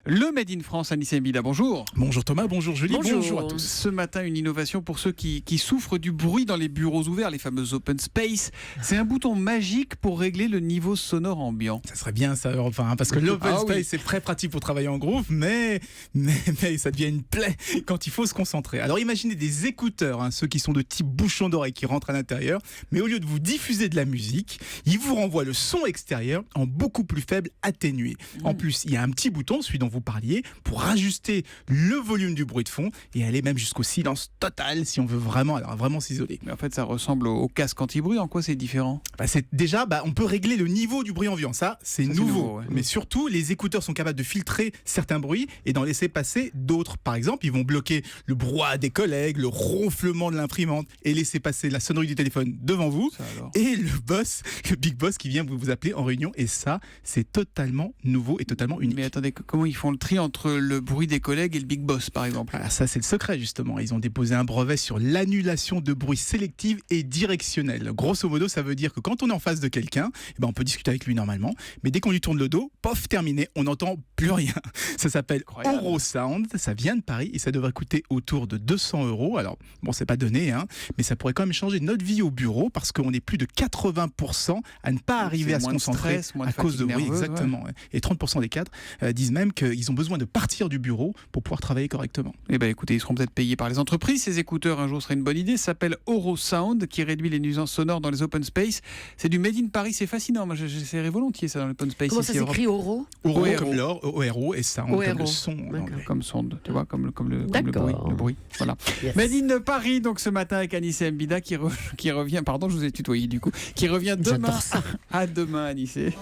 Le Made in France, Anissé Mbida, bonjour. Bonjour Thomas, bonjour Julie, bonjour à tous. Ce matin, une innovation pour ceux qui souffrent du bruit dans les bureaux ouverts, les fameux open space. C'est un bouton magique pour régler le niveau sonore ambiant. Ça serait bien ça, enfin, parce que l'open space c'est très pratique pour travailler en groupe, mais ça devient une plaie quand il faut se concentrer. Alors imaginez des écouteurs, ceux qui sont de type bouchon d'oreille qui rentrent à l'intérieur, mais au lieu de vous diffuser de la musique, ils vous renvoient le son extérieur en beaucoup plus faible atténué. En plus, il y a un petit bouton, celui dont vous parliez, pour ajuster le volume du bruit de fond et aller même jusqu'au silence total si on veut vraiment s'isoler. Mais en fait, ça ressemble au casque anti-bruit. En quoi c'est différent ? On peut régler le niveau du bruit ambiant. Ça, c'est nouveau. Ouais. Mais surtout, les écouteurs sont capables de filtrer certains bruits et d'en laisser passer d'autres. Par exemple, ils vont bloquer le brouhaha des collègues, le ronflement de l'imprimante et laisser passer la sonnerie du téléphone devant vous. Et le big boss qui vient vous appeler en réunion. Et ça, c'est totalement nouveau et totalement unique. Mais attendez, comment ils font le tri entre le bruit des collègues et le big boss, par exemple ? Alors ça, c'est le secret, justement. Ils ont déposé un brevet sur l'annulation de bruit sélective et directionnel. Grosso modo, ça veut dire que quand on est en face de quelqu'un, on peut discuter avec lui normalement, mais dès qu'on lui tourne le dos, pof, terminé, on n'entend plus rien. Ça s'appelle Orosound, ça vient de Paris et ça devrait coûter autour de 200 €. Alors, bon, c'est pas donné, mais ça pourrait quand même changer notre vie au bureau parce qu'on est plus de 80% à ne pas arriver à se concentrer à cause de bruit. Exactement. Ouais. Et 30% des cadres disent même qu'ils ont besoin de partir du bureau pour pouvoir travailler correctement. Eh bien, écoutez, ils seront peut-être payés par les entreprises. Ces écouteurs, un jour, serait une bonne idée. Ça s'appelle Orosound, qui réduit les nuisances sonores dans les open space. C'est du Made in Paris, c'est fascinant. Moi, j'essaierai volontiers ça dans l'open space. Comment ça s'écrit, Oro ? Oro comme l'or, O-R-O, et sound comme le son. Comme sonde, tu vois, comme le bruit. Voilà. Yes. Made in Paris, donc ce matin avec Anissé Mbida qui revient, pardon, je vous ai tutoyé du coup, qui revient demain. À demain, Anissé.